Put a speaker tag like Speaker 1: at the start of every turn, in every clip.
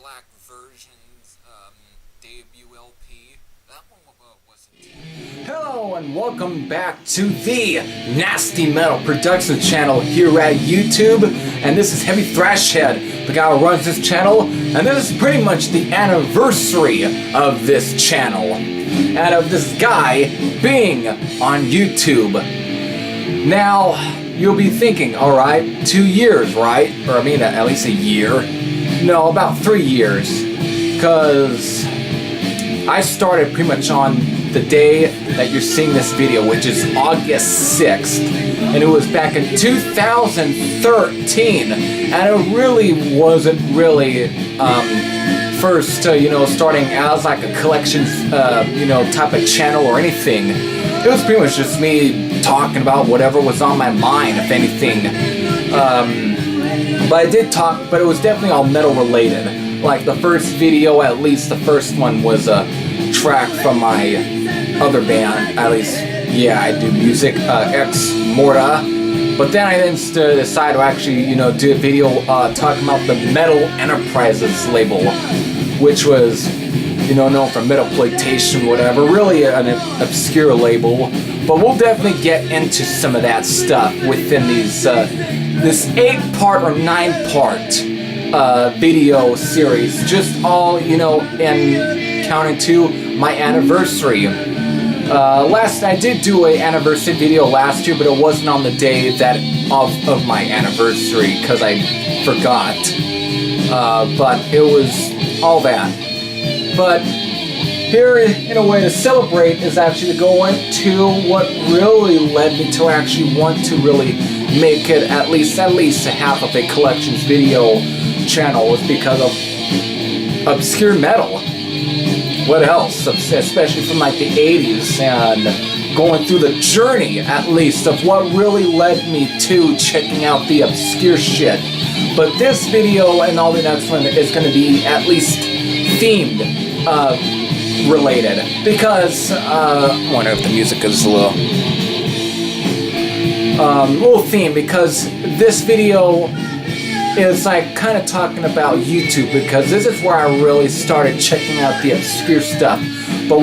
Speaker 1: Black Version's debut LP. That one wasn't too.
Speaker 2: Hello and welcome back to the Nasty Metal Productions channel here at YouTube. And this is Heavy Thrashhead, the guy who runs this channel. And this is pretty much the anniversary of this channel. And of this guy being on YouTube. Now, you'll be thinking, alright, 2 years, right? Or I mean, at least a year. No, about 3 years. Because I started pretty much on the day that you're seeing this video, which is August 6th. And it was back in 2013. And it really wasn't really first, starting as like a collections, type of channel or anything. It was pretty much just me talking about whatever was on my mind, if anything. But I did talk, but it was definitely all metal related. Like the first video, at least the first one, was a track from my other band. At least, yeah, I do music, Ex Morta. But then I decided to actually, do a video talking about the Metal Enterprises label, which was, known for metal exploitation, whatever. Really an obscure label. But we'll definitely get into some of that stuff within these, this 8-part or 9-part video series. Just all, and counting to my anniversary. Last I did do an anniversary video last year, but it wasn't on the day of my anniversary because I forgot. But it was all that. But here, in a way to celebrate, is actually to go into what really led me to actually want to really make it at least a half of a collections video channel, was because of obscure metal. What else? Especially from like the 80s, and going through the journey, at least, of what really led me to checking out the obscure shit. But this video and all the next one is going to be at least themed, related. Because, I wonder if the music is a little themed, because this video is like kind of talking about YouTube, because this is where I really started checking out the obscure stuff. But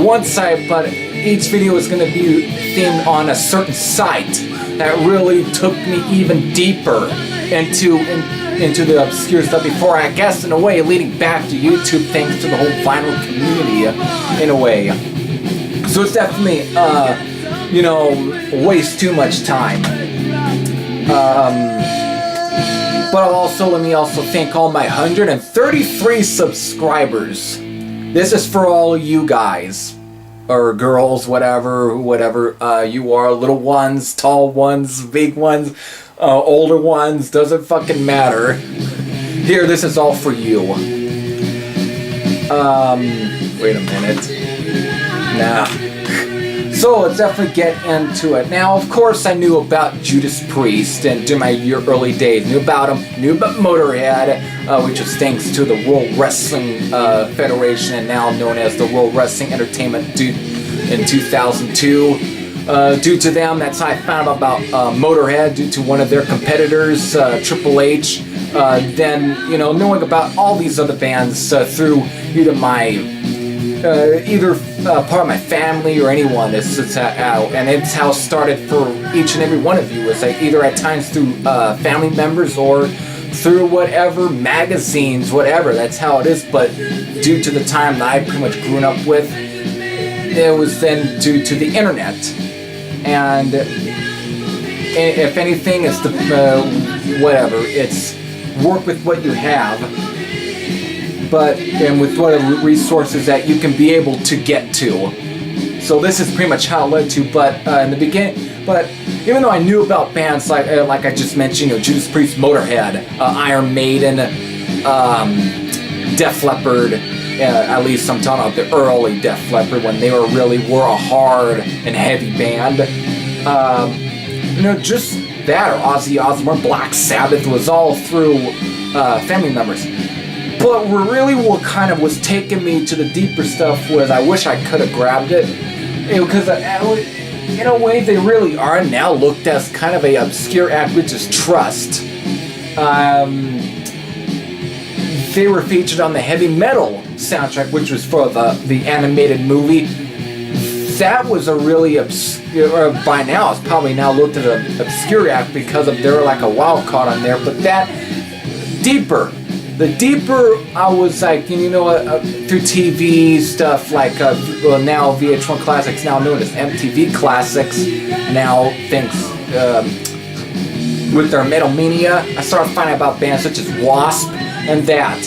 Speaker 2: each video is going to be themed on a certain site that really took me even deeper into the obscure stuff before, I guess, in a way, leading back to YouTube thanks to the whole vinyl community, in a way. So it's definitely, waste too much time. But let me also thank all my 133 subscribers. This is for all you guys, or girls, whatever you are, little ones, tall ones, big ones, older ones, doesn't fucking matter. Here, this is all for you. Wait a minute. Nah. So let's definitely get into it. Now, of course, I knew about Judas Priest and during my early days. Knew about him, knew about Motorhead, which is thanks to the World Wrestling Federation, and now known as the World Wrestling Entertainment in 2002. Due to them, that's how I found out about Motorhead, due to one of their competitors, Triple H. Then, knowing about all these other bands through either part of my family or anyone. It's how, and it's how it started for each and every one of you. It's like either at times through family members or through whatever magazines, whatever. That's how it is. But due to the time that I pretty much grew up with, it was then due to the internet. And if anything, it's the whatever. It's work with what you have. And with what resources that you can be able to get to. So this is pretty much how it led to. But in the beginning, even though I knew about bands like I just mentioned, Judas Priest, Motorhead, Iron Maiden, Def Leppard, at least I'm talking about the early Def Leppard when they were a hard and heavy band. Just that, or Ozzy Osbourne, Black Sabbath, was all through family members. But what kind of was taking me to the deeper stuff was I wish I could have grabbed it. Because in a way they really are now looked as kind of a obscure act, which is Trust. they were featured on the heavy metal soundtrack, which was for the animated movie. That was a really obscure, by now it's probably now looked at an obscure act because of they're like a wild card on there, but that the deeper I was like, you know, through TV stuff like well, now VH1 Classics, now known as MTV Classics, now thanks with their Metal Mania, I started finding about bands such as Wasp and that.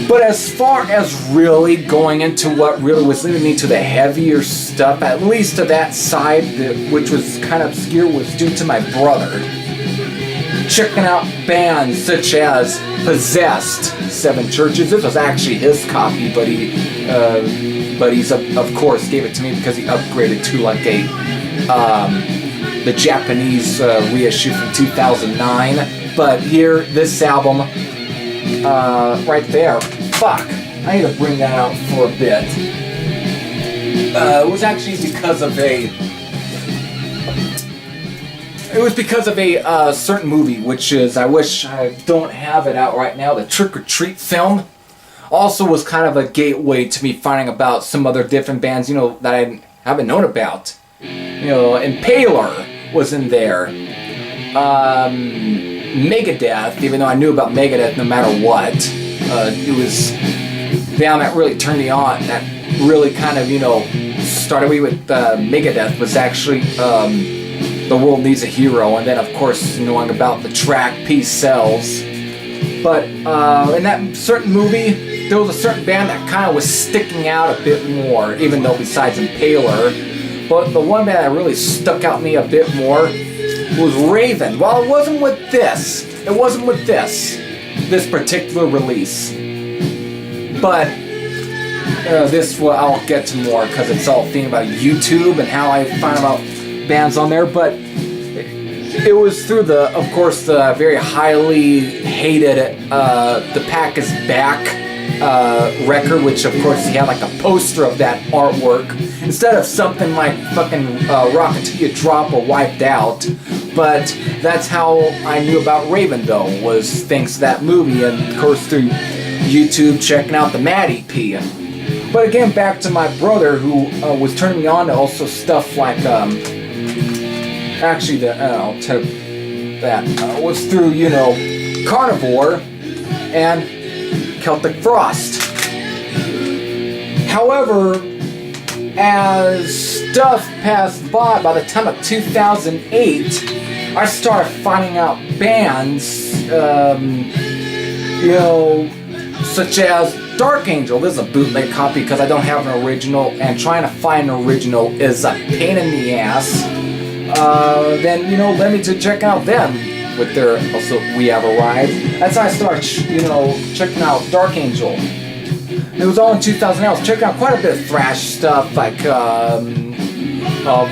Speaker 2: But as far as really going into what really was leading me to the heavier stuff, at least to that side, which was kind of obscure, was due to my brother. Checking out bands such as Possessed, Seven Churches. This was actually his copy, but he's of course gave it to me because he upgraded to like the Japanese reissue from 2009. But here, this album, right there. Fuck, I need to bring that out for a bit. It was actually because of a certain movie, which is, I wish I don't have it out right now, the Trick or Treat film. Also was kind of a gateway to me finding about some other different bands, you know, that I haven't known about. You know, Impaler was in there. Megadeth, even though I knew about Megadeth no matter what. It was the band that really turned me on, that really kind of, you know, started me with Megadeth was actually The World Needs a Hero, and then of course knowing about the track Peace Sells. But in that certain movie, there was a certain band that kind of was sticking out a bit more, even though besides Impaler. But the one band that really stuck out me a bit more was Raven. Well, it wasn't with this particular release. But this I'll get to more because it's all themed about YouTube and how I find about bands on there. But it was through of course, the very highly hated The Pack is Back record, which of course he had like a poster of that artwork instead of something like fucking Rocket Till You Drop or Wiped Out. But that's how I knew about Raven, though, was thanks to that movie and of course through YouTube checking out the Mad EP. But again, back to my brother who was turning me on to also stuff like actually I'll tell you that was through, you know, Carnivore and Celtic Frost. However, as stuff passed by the time of 2008, I started finding out bands, you know, such as Dark Angel. This is a bootleg copy because I don't have an original, and trying to find an original is a pain in the ass. Then, you know, let me to check out them with their also We Have Arrived. That's how I started, you know, checking out Dark Angel. It was all in 2000. I was checking out quite a bit of thrash stuff like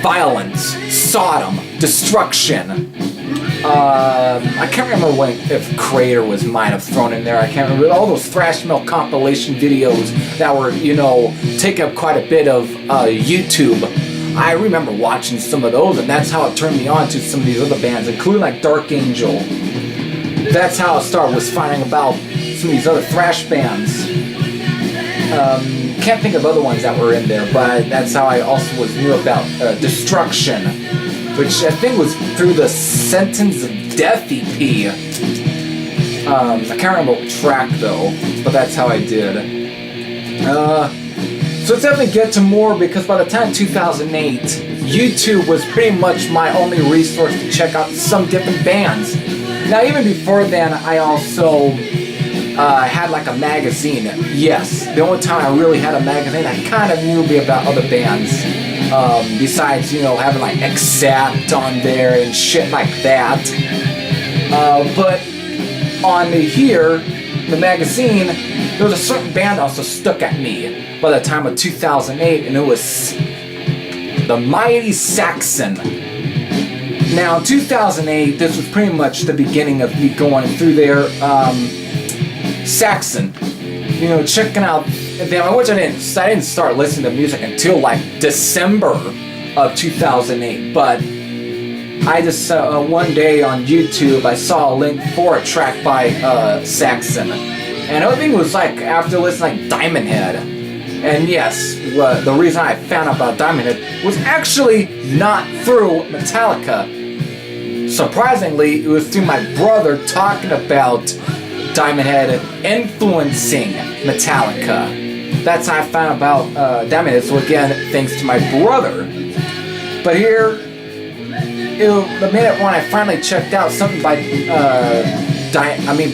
Speaker 2: Violence, Sodom, Destruction. I can't remember if Crater might have thrown in there. I can't remember. All those thrash metal compilation videos that were, you know, taking up quite a bit of YouTube. I remember watching some of those, and that's how it turned me on to some of these other bands, including like Dark Angel. That's how I started, was finding about some of these other thrash bands. Can't think of other ones that were in there, but that's how I also knew about Destruction, which I think was through the Sentence of Death EP. I can't remember what track though, but that's how I did. So let's definitely get to more, because by the time 2008, YouTube was pretty much my only resource to check out some different bands. Now even before then, I also had like a magazine. Yes, the only time I really had a magazine, I kind of knew about other bands. Besides, you know, having like Accept on there and shit like that. But on here, the magazine, there was a certain band also stuck at me by the time of 2008, and it was the Mighty Saxon. Now, in 2008, this was pretty much the beginning of me going through their Saxon, you know, checking out them, which I didn't start listening to music until like December of 2008, but I just, one day on YouTube, I saw a link for a track by Saxon. And everything was like, after listening, like Diamond Head. And yes, the reason I found out about Diamond Head was actually not through Metallica. Surprisingly, it was through my brother talking about Diamond Head influencing Metallica. That's how I found about Diamond Head. So again, thanks to my brother. But here, the minute when I finally checked out something by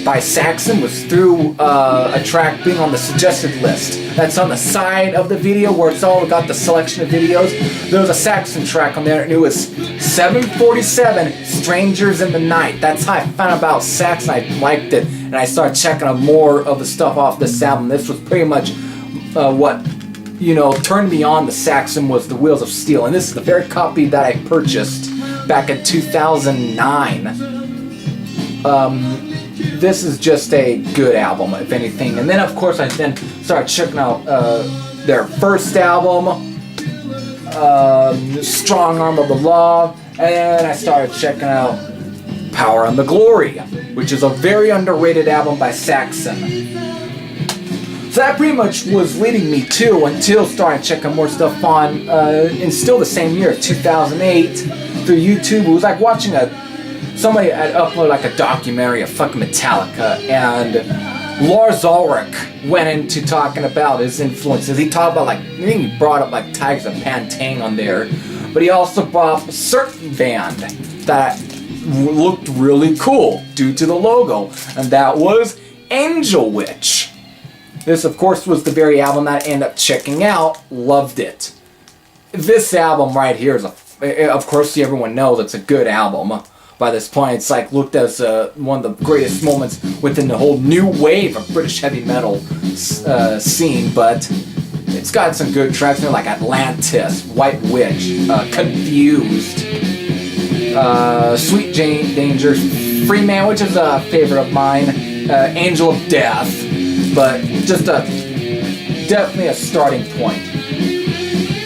Speaker 2: by Saxon was through a track being on the suggested list. That's on the side of the video where it's all got the selection of videos. There was a Saxon track on there, and it was 747 Strangers in the Night. That's how I found out about Saxon. I liked it, and I started checking out more of the stuff off this album. This was pretty much what, you know, turned me on to Saxon was the Wheels of Steel, and this is the very copy that I purchased back in 2009. This is just a good album, if anything. And then, of course, I then started checking out their first album, Strong Arm of the Law, and I started checking out Power and the Glory, which is a very underrated album by Saxon. So that pretty much was leading me to, until starting checking more stuff on, in still the same year, 2008, through YouTube. It was like watching somebody had uploaded like a documentary of fucking Metallica, and Lars Ulrich went into talking about his influences. He talked about, like, I think he brought up like Tigers of Pantang on there, but he also brought up a certain band that looked really cool due to the logo, and that was Angel Witch. This, of course, was the very album that I ended up checking out. Loved it. This album right here is of course, everyone knows it's a good album. By this point, it's like looked as one of the greatest moments within the whole new wave of British heavy metal scene. But it's got some good tracks there, like Atlantis, White Witch, Confused, Sweet Danger, Free Man, which is a favorite of mine, Angel of Death. But just definitely a starting point.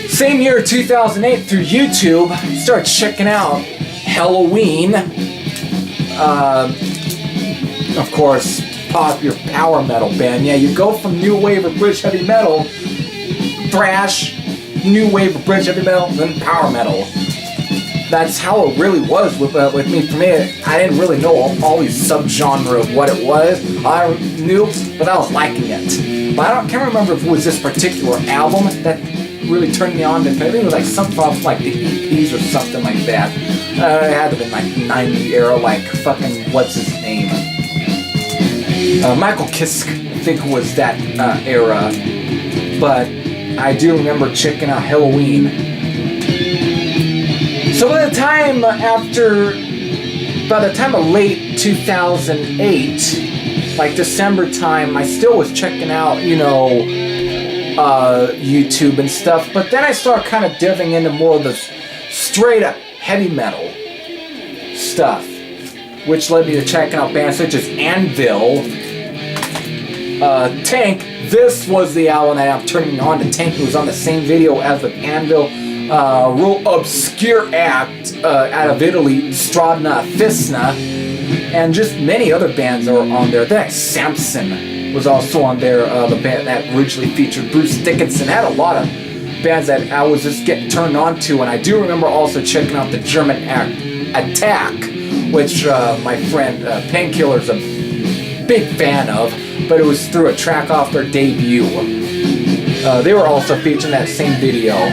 Speaker 2: Same year, 2008, through YouTube, started checking out Halloween, of course, popular power metal band. Yeah, you go from new wave of British heavy metal, thrash, new wave of British heavy metal, then power metal. That's how it really was with me. For me, I didn't really know all these subgenre of what it was. I knew, but I was liking it. But I can't remember if it was this particular album that really turned me on to it. I think it was like something off like the EPs or something like that. It had to have been like 90s era, like fucking, what's his name? Michael Kiske, I think was that era. But I do remember checking out Halloween. So by the time of late 2008, like December time, I still was checking out, you know, YouTube and stuff. But then I started kind of diving into more of the straight up heavy metal stuff, which led me to checking out bands such as Anvil, Tank. This was the album that I'm turning on to. Tank. It was on the same video as with Anvil. Real obscure act out of Italy, Stradna Fisna, and just many other bands that were on there. Then Samson was also on there, the band that originally featured Bruce Dickinson. Had a lot of bands that I was just getting turned on to, and I do remember also checking out the German Attack, which my friend Painkiller's a big fan of, but it was through a track off their debut. They were also featured in that same video.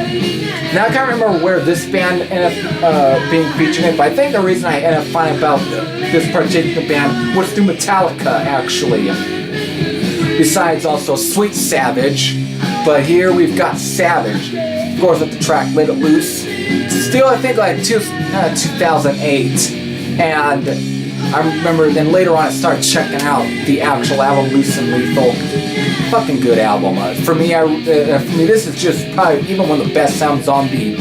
Speaker 2: Now I can't remember where this band ended up being featured in, but I think the reason I ended up finding about this particular band was through Metallica, actually. Besides also Sweet Savage, but here we've got Savage, of course, with the track Let It Loose. Still, I think like 2008, and I remember then later on I started checking out the actual album Loose and Lethal. Fucking good album. For me, this is just probably even one of the best sounds on the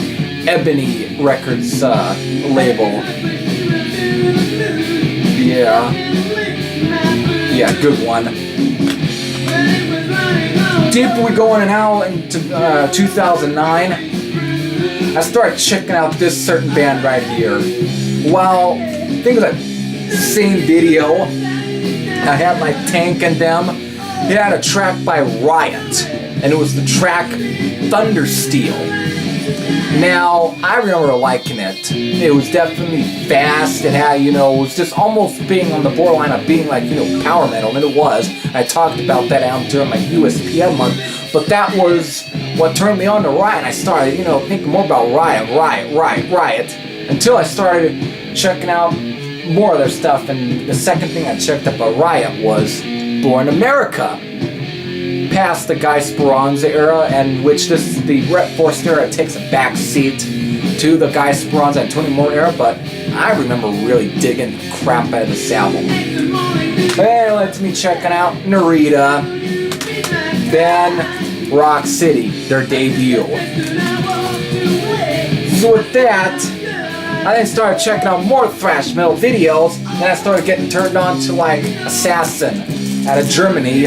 Speaker 2: Ebony Records label. Yeah, good one. Deeper we go in now into 2009. I started checking out this certain band right here. Well, I think it was that same video. I had like Tank and them. It had a track by Riot, and it was the track Thundersteel. Now, I remember liking it. It was definitely fast. It had, it was just almost being on the borderline of being like, power metal, and it was. I talked about that out during my USPM month, but that was what turned me on to Riot. I started, thinking more about Riot, until I started checking out more of their stuff, and the second thing I checked up about Riot was Born America. Past the Guy Speranza era, and which the Rhett Force era takes a back seat to the Guy Speranza and Tony Moore era, but I remember really digging the crap out of this album. That lets me checking out Narita, then Rock City, their debut. So with that, I then started checking out more thrash metal videos, and I started getting turned on to like Assassin out of Germany.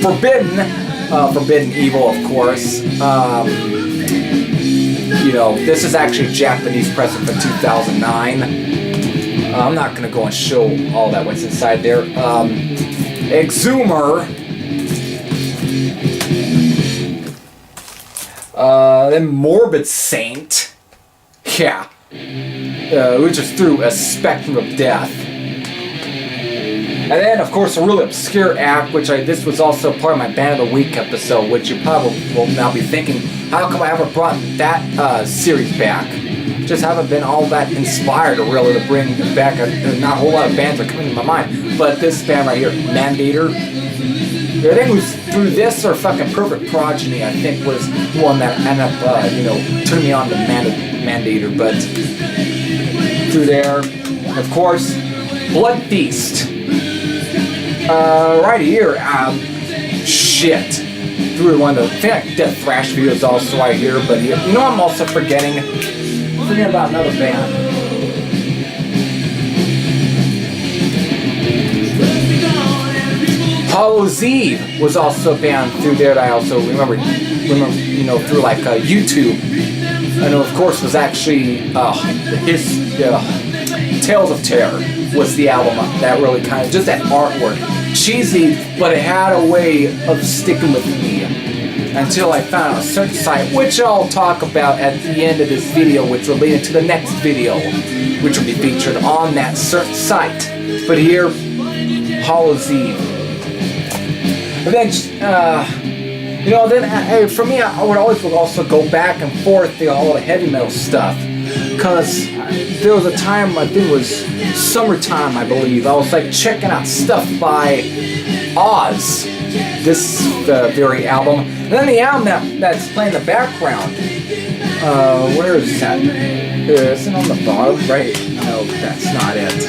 Speaker 2: Forbidden Evil, of course. This is actually a Japanese pressing from 2009. I'm not going to go and show all that what's inside there. Exhumer. Then Morbid Saint. Yeah. Which is through a spectrum of death. And then, of course, a really obscure act, which this was also part of my Band of the Week episode, which you probably will now be thinking, how come I haven't brought that series back? Just haven't been all that inspired or really to bring it back. Not a whole lot of bands are coming to my mind, but this band right here, Mandator. I think it was through this or fucking Perfect Progeny, I think was the one that ended up, turning me on to Mandator, but through there, of course, Blood Feast. Right here, shit. Through one of the Death Thrash videos also right here, but I'm also forgetting about another band. Hollow's Eve was also a band through there that I also remember through like YouTube. And of course was actually Tales of Terror was the album that really kind of, just that artwork. Cheesy, but it had a way of sticking with me until I found a certain site, which I'll talk about at the end of this video, which will lead into the next video, which will be featured on that certain site. But here, Hollow's Eve. But then, for me, I would always also go back and forth to all the heavy metal stuff. Because there was a time, I think it was summertime, I believe, I was like checking out stuff by Oz, this very album. And then the album that's playing in the background, where is that? Is it on the bottom? Right? No, that's not it.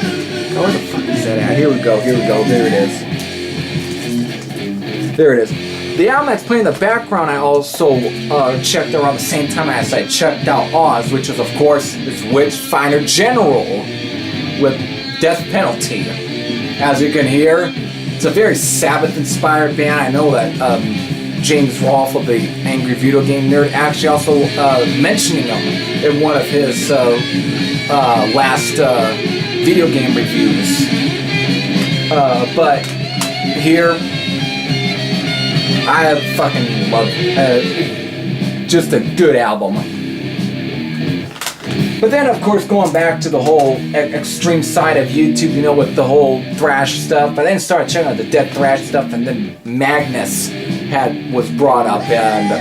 Speaker 2: Oh, where the fuck is that at? Here we go, there it is. There it is. The album that's playing in the background, I also checked around the same time as I checked out Oz, which is, of course, this Witchfinder General with Death Penalty. As you can hear, it's a very Sabbath-inspired band. I know that James Rolfe of the Angry Video Game Nerd actually also mentioning them in one of his last video game reviews. But here, I fucking love it. Just a good album. But then, of course, going back to the whole extreme side of YouTube, with the whole thrash stuff, I then started checking out the death thrash stuff, and then Magnus was brought up, and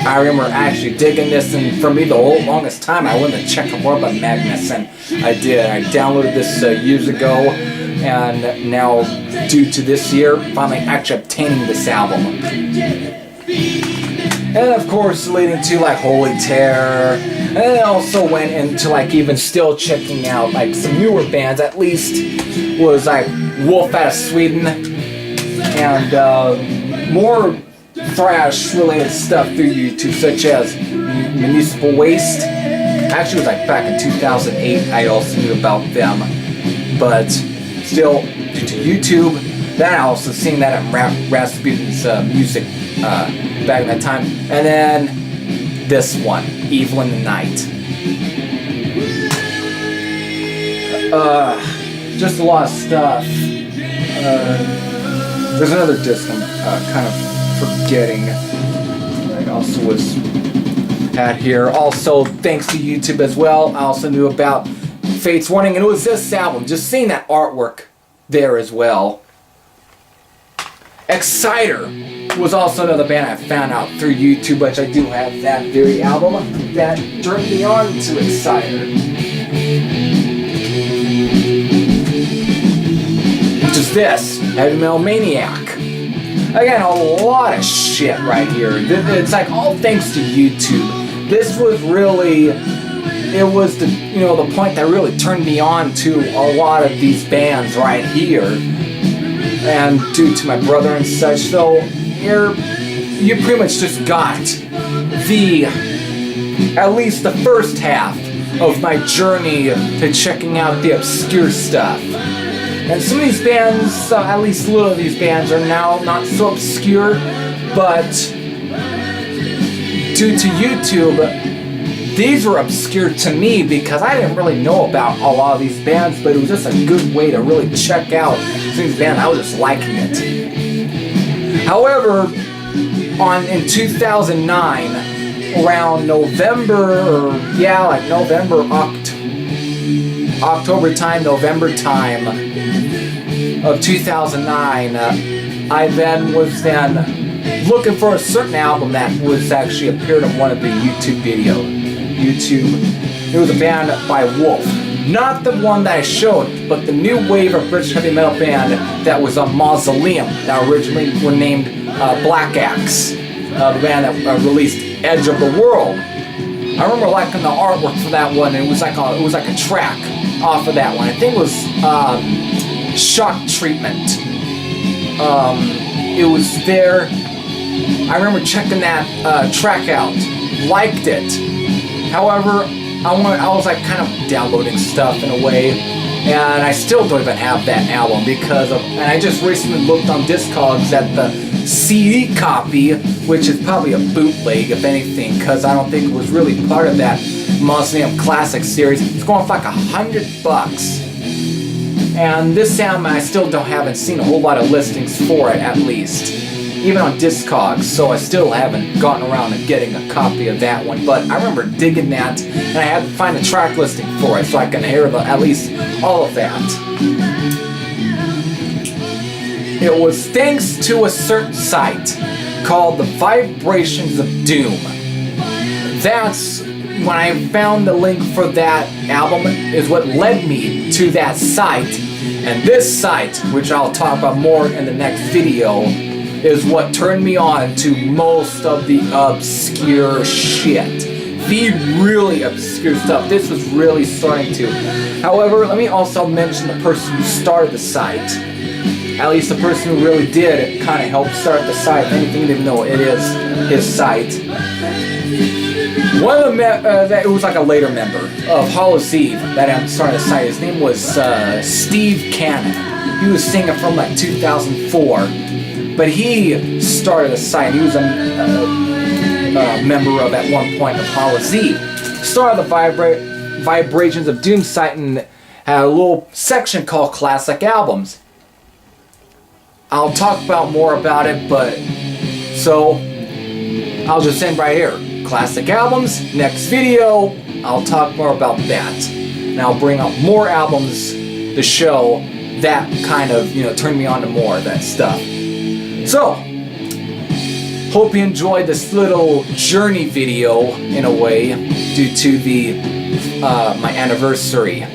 Speaker 2: I remember actually digging this, and for me, the whole longest time, I wanted to check out more about Magnus, and I did. I downloaded this years ago, and now, due to this year, finally actually obtaining this album. And of course, leading to like Holy Terror, and then also went into like even still checking out like some newer bands. At least was like Wolf out of Sweden, and more thrash related stuff through YouTube, such as Municipal Waste. Actually, it was like back in 2008. I also knew about them, but still, due to YouTube, then I also seen that at Rasputin's music back in that time. And then this one. Evil in the Night. Just a lot of stuff. There's another disc I'm kind of forgetting. I also was at here. Also, thanks to YouTube as well, I also knew about Fates Warning, and it was this album. Just seeing that artwork there as well. Exciter was also another band I found out through YouTube, which I do have that very album that turned me on to Exciter. Which is this, Heavy Metal Maniac. Again, a lot of shit right here. It's like all thanks to YouTube. This was really, it was the, you know, the point that really turned me on to a lot of these bands right here. And due to my brother and such, so here you pretty much just got the, at least the first half of my journey to checking out the obscure stuff. And some of these bands, at least a little of these bands, are now not so obscure, but due to YouTube, these were obscure to me because I didn't really know about a lot of these bands, but it was just a good way to really check out some of these bands. I was just liking it. However, in 2009, around November, October time, November time of 2009, I then was looking for a certain album that was actually appeared in one of the YouTube videos. It was a band by Wolf. Not the one that I showed, but the new wave of British heavy metal band that was on Mausoleum, that originally were named Black Axe. The band that released Edge of the World. I remember liking the artwork for that one, and it was like a track off of that one. I think it was Shock Treatment. It was there. I remember checking that track out, liked it. However, I was like kind of downloading stuff in a way, and I still don't even have that album because of, and I just recently looked on Discogs at the CD copy, which is probably a bootleg if anything, because I don't think it was really part of that Mausoleum Classic series. It's going for like $100. And this album I still haven't seen a whole lot of listings for it, at least. Even on Discogs, so I still haven't gotten around to getting a copy of that one. But I remember digging that, and I had to find a track listing for it so I can hear at least all of that. It was thanks to a certain site called the Vibrations of Doom. That's when I found the link for that album is what led me to that site. And this site, which I'll talk about more in the next video, is what turned me on to most of the obscure shit. The really obscure stuff. This was really starting to. However, let me also mention the person who started the site. At least the person who really did kind of help start the site. If anything, even though it is his site. One of the it was like a later member of Hallows Eve that started the site. His name was Steve Cannon. He was singing from like 2004. But he started a site. He was a member of, at one point, of Hallows Eve. Started the Vibrations of Doom site and had a little section called Classic Albums. I'll talk about more about it, but so I'll just end right here. Classic Albums. Next video, I'll talk more about that. And I'll bring up more albums to show that kind of, turned me on to more of that stuff. So, hope you enjoyed this little journey video, in a way, due to the my anniversary.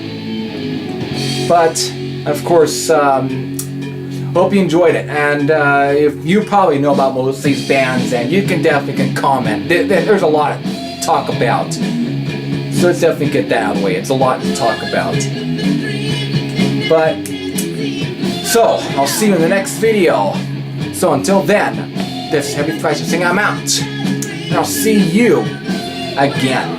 Speaker 2: But, of course, hope you enjoyed it. And if you probably know about most of these bands, and you can definitely comment. There's a lot to talk about. So let's definitely get that out of the way. It's a lot to talk about. But, so, I'll see you in the next video. So until then, this is Heavy Thrash saying I'm out. And I'll see you again.